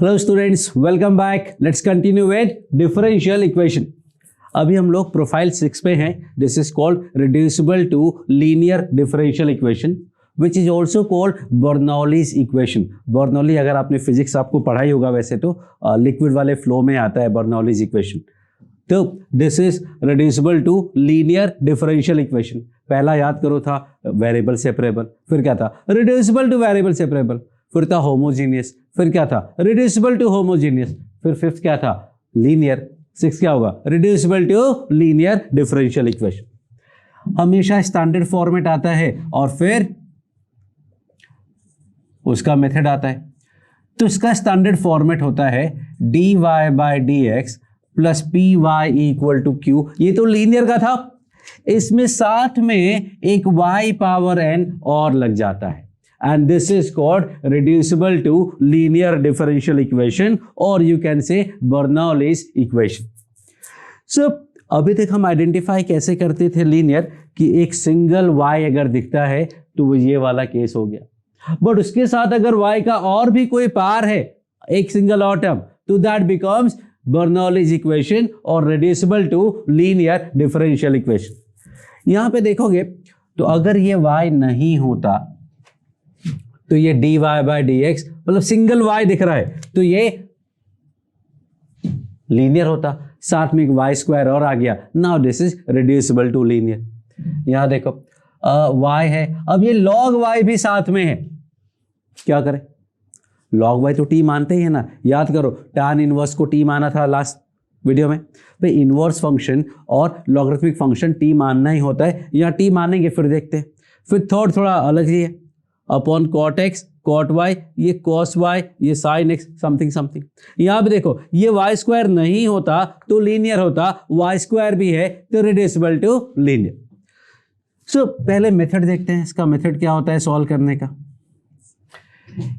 Hello students, welcome back. Let's continue with differential equation. अभी हम लोग प्रोफाइल 6 पे हैं। This is called reducible to linear differential equation which is also called Bernoulli's equation. Bernoulli अगर आपने physics आपको पढ़ाई होगा, वैसे तो लिक्विड वाले फ्लो में आता है बर्नौलीज इक्वेशन। तो this is reducible to linear differential equation. पहला याद करो था वेरिएबल सेपरेबल, फिर क्या था रिड्यूसिबल टू वेरिएबल सेपरेबल, फिर था होमोजीनियस, फिर क्या था रिड्यूसिबल टू होमोजीनियस, फिर फिफ्थ क्या था लीनियर, सिक्स क्या होगा reducible to linear differential equation. हमेशा स्टैंडर्ड फॉर्मेट आता है और फिर उसका मेथड आता है। तो इसका स्टैंडर्ड फॉर्मेट होता है dy by dx plus P Y equal to q. ये तो लीनियर का था, इसमें साथ में एक y पावर n और लग जाता है and this is called reducible to linear differential equation or you can say Bernoulli's equation. So अभी तक हम आइडेंटिफाई कैसे करते थे लीनियर कि एक सिंगल y अगर दिखता है तो वो ये वाला केस हो गया, बट उसके साथ अगर y का और भी कोई पार है, एक सिंगल और टर्म, तो दैट बिकम्स Bernoulli's equation और reducible to linear differential equation. यहां पे देखोगे तो अगर ये y नहीं होता तो ये dy बाय dx मतलब सिंगल y दिख रहा है तो ये लीनियर होता, साथ में एक y स्क्वायर और आ गया। Now this is reducible to linear. यहां देखो y है, अब ये log y भी साथ में है, क्या करें log y तो t मानते ही है ना। याद करो tan इनवर्स को t माना था लास्ट वीडियो में। भाई इनवर्स फंक्शन और लॉगरिथमिक फंक्शन t मानना ही होता है, यहाँ t मानेंगे फिर देखते हैं। फिर थर्ड थोड़ा अलग ही है, upon cot x cot y, ये कॉस वाई, ये साइन एक्स समथिंग समथिंग। यहाँ पे देखो ये वाई स्क्वायर नहीं होता तो लीनियर होता, वाई स्क्वायर भी है तो रिड्यूसिबल टू लीनियर। सो पहले मेथड देखते हैं, इसका मेथड क्या होता है सॉल्व करने का।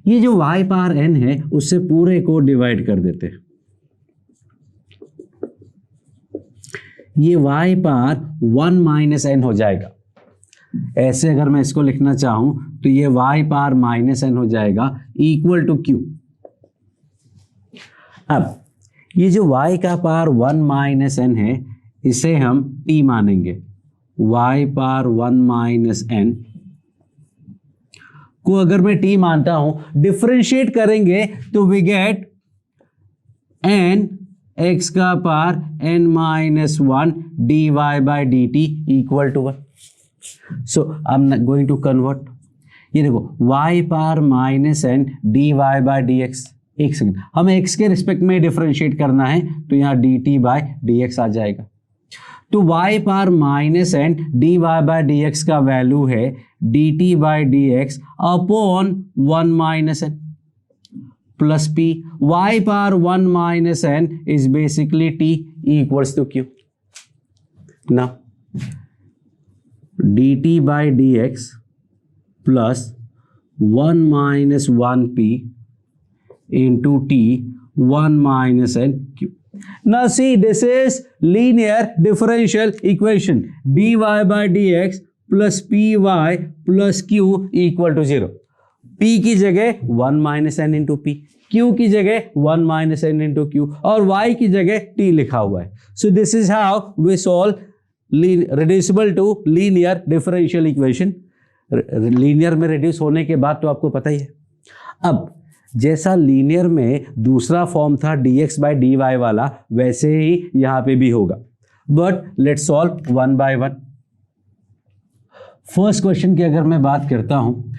ये जो y पावर n है उससे पूरे को डिवाइड कर देते हैं। ये y पावर 1 माइनस n हो जाएगा। ऐसे अगर मैं इसको लिखना चाहूं तो ये y पावर माइनस n हो जाएगा इक्वल टू q। अब ये जो y का पावर 1 माइनस n है इसे हम t मानेंगे। y पावर 1 माइनस n को अगर मैं t मानता हूं, डिफरेंशिएट करेंगे तो वी गेट n x का power n minus 1 dy by dt equal to 1। So I am going to convert. ये देखो y power minus n dy by dx, एक सेकंड हमें x के रिस्पेक्ट में डिफरेंशिएट करना है तो यहाँ dt बाय dx आ जाएगा। तो y power minus n dy by dx का वैल्यू है dt by dx upon 1 minus n plus p। y power 1 minus n is basically t equals to q। ना dt by dx plus 1 minus 1p into t 1 minus n q। Now see, this is linear differential equation dy by dx plus py plus q equal to 0। p की जगह 1 minus n into P, q की जगह 1 minus n into q और y की जगह t लिखा हुआ है। So this is how we solve reducible to linear differential equation। Linear में रिड्यूस होने के बाद तो आपको पता ही है। अब जैसा लीनियर में दूसरा फॉर्म था dx बाय dy वाला, वैसे ही यहाँ पे भी होगा, but let's solve one by one. First question की अगर मैं बात करता हूँ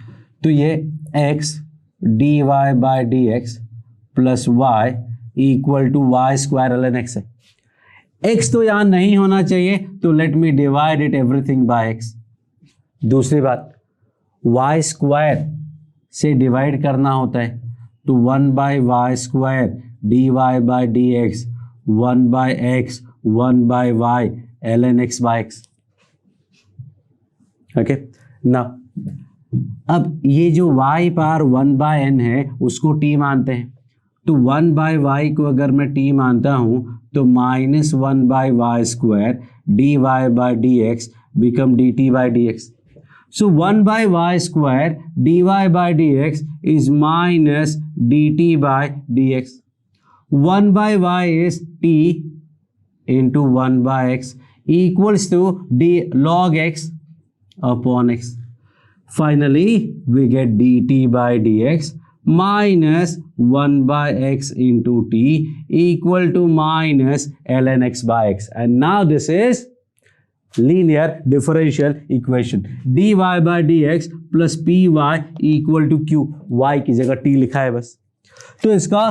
तो ये x dy by dx plus y equal to y square ln x है। x तो यहाँ नहीं होना चाहिए तो let me divide it everything by x। दूसरी बात y स्क्वायर से डिवाइड करना होता है तो 1 by Y square dy by dx 1 by x 1 by y ln x by x। Okay ना, अब ये जो y पावर 1 बाय n है उसको t मानते हैं तो 1 बाय y को अगर मैं t मानता हूं तो minus 1 by Y square dy by dx become dt by dx। So 1 by y square dy by dx is minus dt by dx. 1 by y is t into 1 by x equals to d log x upon x. Finally, we get dt by dx minus 1 by x into t equal to minus ln x by x. And now this is linear differential equation. dy by dx plus py equal to q. y की जगह t लिखा है बस. तो इसका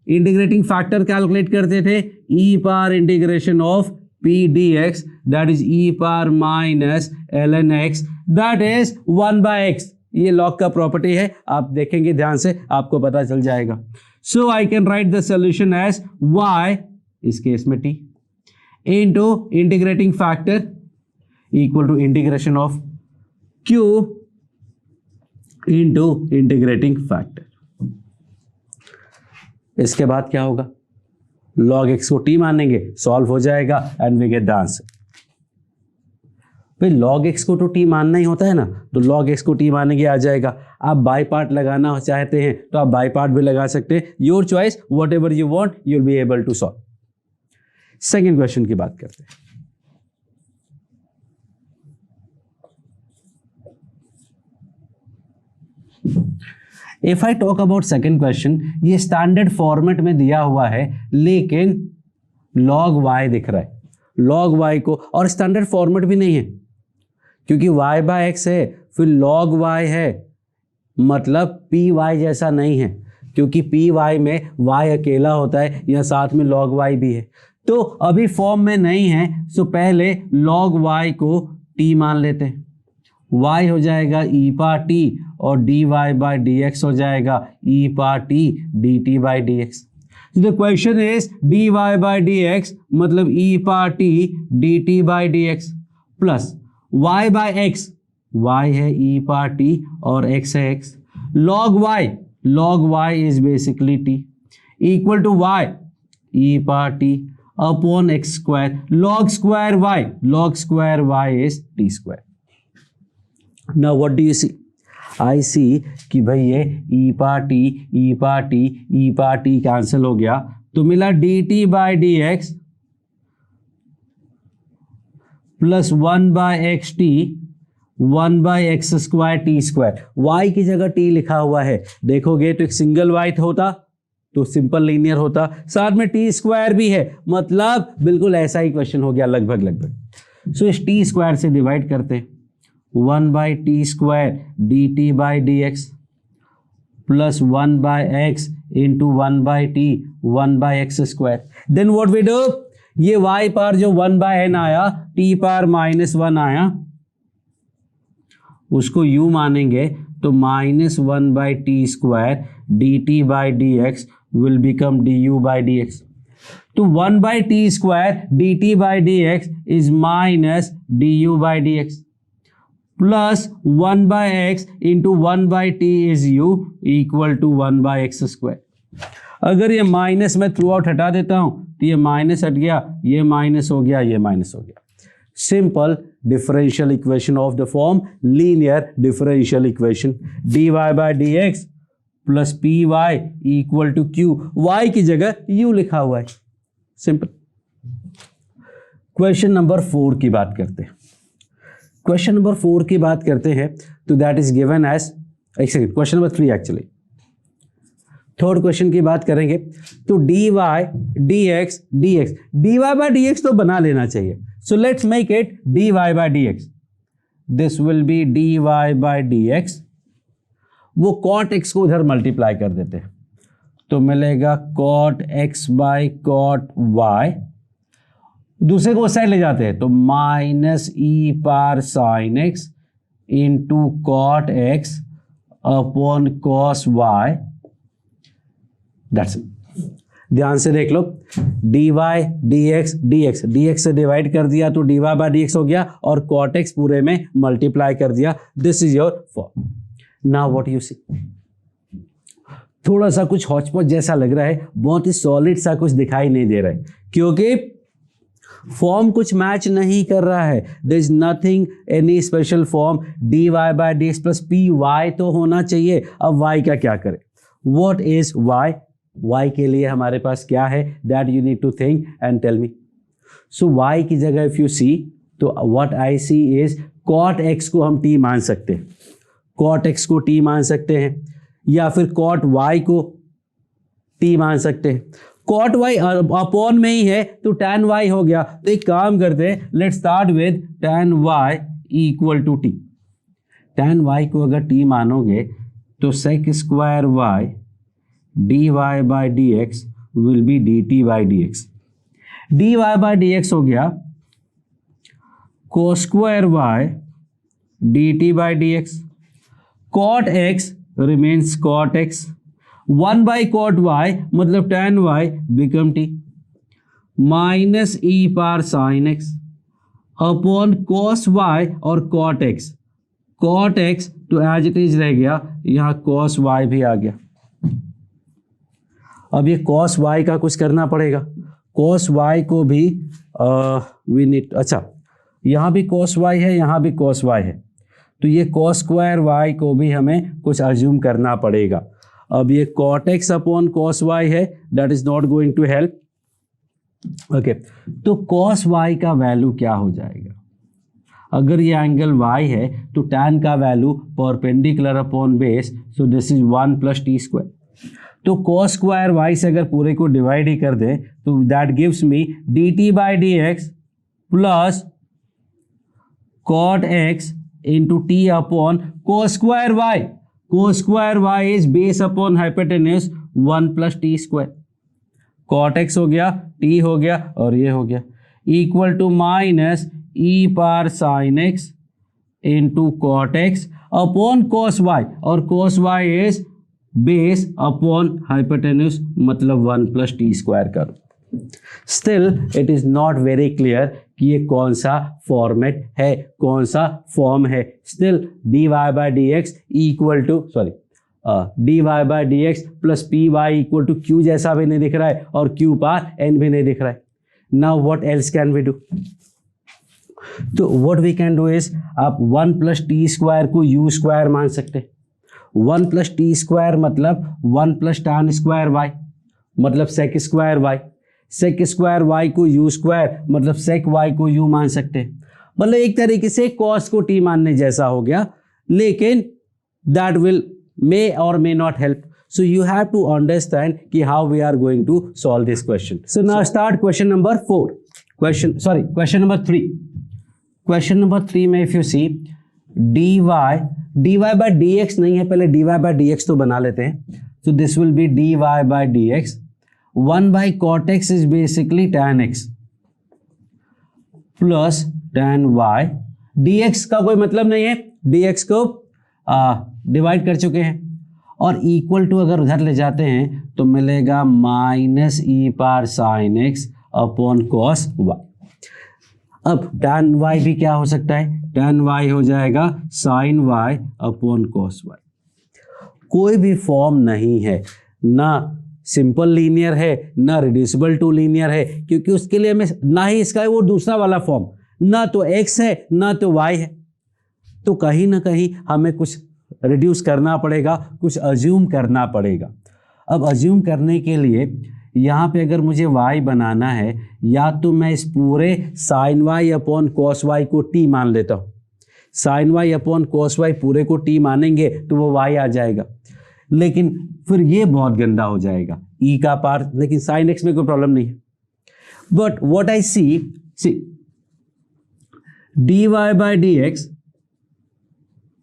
integrating factor calculate करते थे e power integration of p dx that is e power minus ln x that is 1 by x. ये लॉग का प्रॉपर्टी है, आप देखेंगे ध्यान से आपको पता चल जाएगा. So I can write the solution as y इस केस में t into integrating factor equal to integration of q into integrating factor. इसके बाद क्या होगा? log x को t मानेंगे, सॉल्व हो जाएगा and we get the answer. भाई log x को तो t मानना ही होता है ना, तो log x को t मानेंगे आ जाएगा. आप बाई पार्ट लगाना चाहते हैं तो आप बाई पार्ट भी लगा सकते हैं. Your choice, whatever you want you will be able to solve. Second question की बात करते हैं. If I talk about second question, ये स्टैंडर्ड फॉर्मेट में दिया हुआ है लेकिन log y दिख रहा है. log y को, और स्टैंडर्ड फॉर्मेट भी नहीं है क्योंकि y बाय x है, फिर log y है, मतलब पी वाई जैसा नहीं है क्योंकि पी वाई में y अकेला होता है या साथ में log y भी है. तो अभी फॉर्म में नहीं है, सो पहले log y को t मान लेते हैं. y हो जाएगा e पावर t और dy बाई dx हो जाएगा e power t dt by dx. The question is dy by dx मतलब e power t dt by dx plus y by x, y है e पावर t और x है x, log y is basically t equal to y e power t upon x square log square y is t square. Now what do you see? I see कि भाई ये e power t cancel हो गया तो मिला dt by dx plus 1 by x t 1 by x square t square. y की जगह t लिखा हुआ है, देखोगे तो एक सिंगल y होता तो सिंपल लीनियर होता, साथ में टी स्क्वायर भी है, मतलब बिल्कुल ऐसा ही क्वेश्चन हो गया लगभग. सो इस टी स्क्वायर से डिवाइड करते हैं. 1 by t square d T by D x plus 1 by x into 1 by t 1 by x square. Then what we do, ये y पावर जो 1 बाय एन आया, t पावर -1 आया, उसको u मानेंगे तो -1 by t square d T by D x will become d u by D x. तो 1 by t square d T by D x is minus d u by D x plus 1 by x into 1 by t is u equal to 1 by x square. अगर ये minus मैं through out हटा देता हूं तो ये minus हट गया, ये माइनस हो गया, ये माइनस हो गया. Simple differential equation of the form linear differential equation. D Y by D x plus P Y equal to Q, Y की जगह यू लिखा हुआ है. सिंपल. क्वेश्चन नंबर 4 की बात करते हैं. क्वेश्चन नंबर 4 की बात करते हैं तो दैट इज गिवन एज, एक second, question number 3 actually. Third question की बात करेंगे तो D Y D x D Y by D x तो बना लेना चाहिए. So let's make it D Y by D X. This will be D Y by D X. वो cot X को उधर मल्टीप्लाई कर देते हैं तो मिलेगा cot X by cot Y. दूसरे को उस साइड ले जाते हैं तो minus E par sine x into cot x upon cos Y. That's it. ध्यान से देख लो, डी वाई डी एक्स से डिवाइड कर दिया तो D Y by D x हो गया और कॉट एक्स पूरे में मल्टीप्लाई कर दिया. This is your form. Now what you see, थोड़ा सा कुछ हॉचपॉच जैसा लग रहा है, बहुत ही सॉलिड सा कुछ दिखाई नहीं दे रहा है क्योंकि फॉर्म कुछ मैच नहीं कर रहा है, there is nothing any special form, D Y by D x plus P Y तो होना चाहिए। अब वाई का क्या करें, व्हाट इज वाई, वाई के लिए हमारे पास क्या है, that you need to think and tell me. So Y की जगह इफ यू सी, तो what I see is cot X को हम टी मान सकते हैं, कॉट एक्स को टी मान सकते हैं, या फिर कॉट वाई को टी मान सकते हैं। कॉट वाई अपॉन में ही है तो टैन वाई हो गया। तो एक काम करते हैं, let's start with tan y equal to t. Tan y को अगर टी मानोगे तो sec square y d Y by D x will be d T by D x. D Y by D x हो गया को square y d T by D x, cot x remains cot x, 1 by cot y मतलब tan y become t, minus ई पार sign x upon cos Y और cot x, cot x तो as it is रह गया, यहां cos Y भी आ गया। अब ये कॉस वाई का कुछ करना पड़ेगा, कॉस वाई को भी वी नीड, अच्छा यहां भी कॉस वाई है, यहां भी कॉस वाई है, तो ये कॉस स्क्वायर वाई को भी हमें कुछ अज्यूम करना पड़ेगा। अब ये cot x upon cos y है, that is not going to help. Okay, तो कॉस वाई का वैल्यू क्या हो जाएगा, अगर ये एंगल वाई है तो टैन का value perpendicular upon base, so this is 1 plus T square. तो कॉस स्क्वायर वाई से अगर पूरे को डिवाइड ही कर दें तो that gives me D T by D x plus cot X into T upon cos square Y, cos square Y is base upon hypotenuse 1 plus T square, cot X हो गया, टी हो गया और ये हो गया, equal to minus E par sine x into cot x upon cos y, और cos y is base upon hypotenuse मतलब 1 प्लस टी स्क्वायर करो। Still it is not very clear कि ये कौन सा फॉर्मेट है, कौन सा फॉर्म है। Still D Y by D X equal to D Y by D x plus P Y equal to Q जैसा भी नहीं दिख रहा है और क्यू पार एन भी नहीं दिख रहा है। Now what else can we do, तो what we can do is आप 1 प्लस टी स्क्वायर को यू स्क्वायर मान सकते हैं। 1 प्लस टी स्क्वायर मतलब 1 प्लस टैन स्क्वायर वाई मतलब sec square Y, sec square Y को यू स्क्वायर मतलब सेक वाई को यू मान सकते हैं। मतलब एक तरीके से कॉस को टी मानने जैसा हो गया, लेकिन दैट विल मे और may not help. So you have to understand कि how we are going to solve this question. So now start question number 4, question number 3। Question number 3 में if you see D Y by D x नहीं है, पहले d Y by D x तो बना लेते हैं। So this will be D Y by D x, 1 by cot x is basically tan x plus tan Y, D X का कोई मतलब नहीं है, डी एक्स को डिवाइड कर चुके हैं, और इक्वल टू अगर उधर ले जाते हैं तो मिलेगा माइनस ई पार sign x upon cos y. अब टैन वाई भी क्या हो सकता है, टैन वाई हो जाएगा sin Y upon cos y. कोई भी फॉर्म नहीं है, ना सिंपल लीनियर है ना रिड्यूसिबल टू लीनियर है, क्योंकि उसके लिए हमें ना ही इसका वो दूसरा वाला फॉर्म, ना तो x है ना तो y है, तो कहीं ना कहीं हमें कुछ रिड्यूस करना पड़ेगा, कुछ अज्यूम करना पड़ेगा। अब अज्यूम करने के लिए यहाँ पे अगर मुझे y बनाना है, या तो मैं इस पूरे sine Y upon cos Y को t मान लेता हूँ, sine Y upon cos Y पूरे को t मानेंगे तो वो y आ जाएगा, लेकिन फिर ये बहुत गंदा हो जाएगा e का पार, लेकिन साइन एक्स में कोई प्रॉब्लम नहीं है। But what I see D Y by D x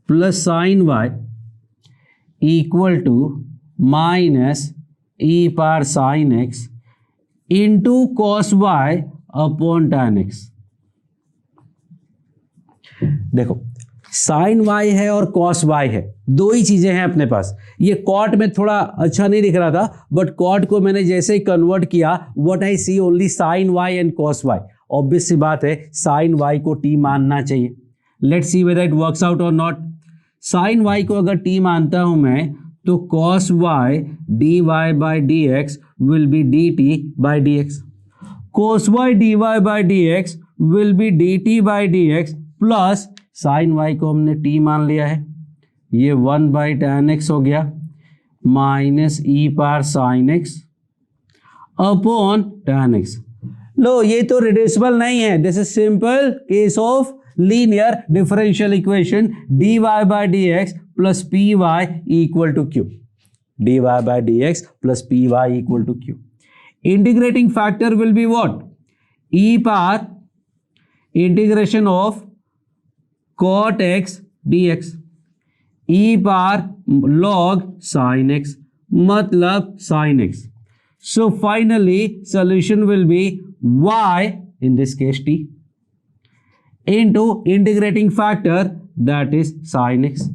plus sine Y equal to minus E par sine x into cos Y upon tan X. देखो साइन वाई है और cos y है, दो ही चीजें हैं अपने पास। ये कॉट में थोड़ा अच्छा नहीं दिख रहा था, बट कॉट को मैंने जैसे ही कन्वर्ट किया, what I see only sin y and cos y. Obvious सी बात है साइन वाई को टी मानना चाहिए। Let's see whether it works out और नॉट। साइन वाई को अगर टी मानता हूं मैं, तो cos y d Y by D x will be d T by D x. cos y dy by dx will be dt by dx plus sin y को हमने t मान लिया है, ये 1 बाई tan x हो गया minus e power sin x upon tan x। लो ये तो रिड्यूसिबल नहीं है, this is simple case of linear differential equation dy by dx plus py equal to q, dy by dx plus py equal to q. Integrating factor will be what? E power integration of cot x dx, e power log sin x मतलब sin x. So finally solution will be y, in this case t, into integrating factor that is sin x,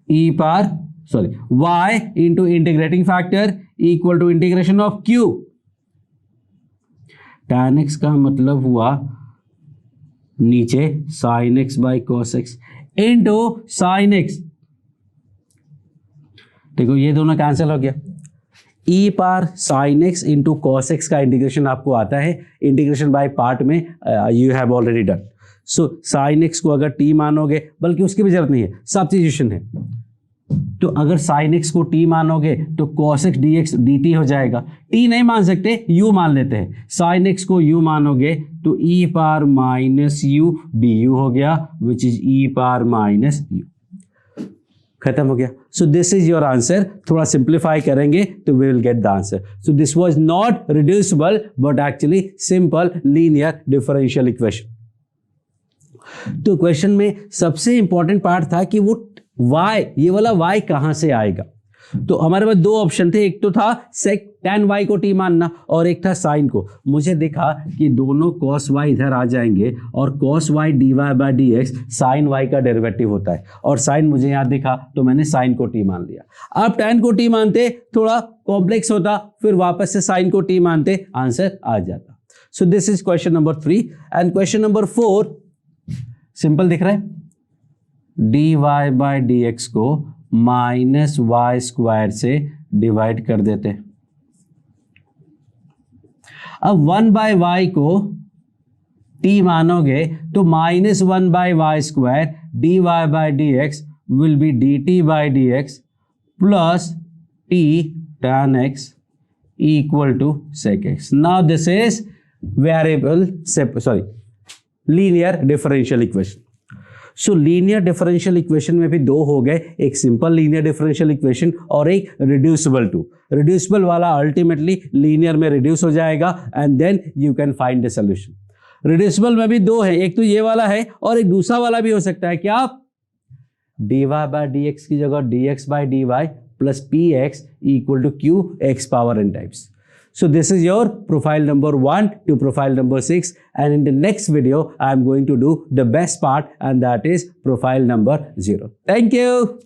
y into integrating factor equal to integration of q, tan x का मतलब हुआ नीचे sin x by cos x into sin x, देखो ये दोनों cancel हो गया, e power sin x into cos x का इंटीग्रेशन आपको आता है, इंटीग्रेशन बाय पार्ट में you have already done. So sin x को अगर t मानोगे, बल्कि उसकी भी जरूरत नहीं है, सब्स्टिट्यूशन है, तो अगर sin x को t मानोगे तो cos x dx dt हो जाएगा। t नहीं मान सकते, u मान लेते हैं, sin x को u मानोगे तो e power minus u du हो गया, which is e power minus u। खत्म हो गया। So this is your answer. थोड़ा सिंप्लीफाई करेंगे तो we will get the answer. So this was not reducible but actually simple linear differential equation. तो question में सबसे इंपॉर्टेंट पार्ट था कि वो y, ये वाला y कहां से आएगा। तो हमारे पास दो ऑप्शन थे, एक तो था sec tan y को t मानना और एक था sin को। मुझे दिखा कि दोनों cos y इधर आ जाएंगे और cos y dy by dx sin y का डेरिवेटिव होता है, और sin मुझे यहाँ दिखा तो मैंने sin को t मान लिया। आप tan को t मानते थोड़ा कॉम्प्लेक्स होता, फिर वापस से sin को t मानते, आंसर आ जाता। सो this is question number 3 and question number 4 simple दिख रहा है, dy by dx को माइनस वाई स्क्वायर से डिवाइड कर देते हैं। अब 1 बाय वाई को t मानोगे तो minus 1 by Y square dy by dx will be dt by dx plus t tan x equal to sec x। Now this is variable linear differential equation. So linear differential equation में भी दो हो गए, एक simple linear differential equation और एक reducible to. Reducible वाला ultimately linear में रिड्यूस हो जाएगा and then you can find the solution. Reducible में भी दो है, एक तो ये वाला है और एक दूसरा वाला भी हो सकता है, क्या dy बाय dx की जगह dx by dy plus px equal to q x power n times. So this is your profile number 1 to profile number 6, and in the next video I am going to do the best part, and that is profile number 0. Thank you.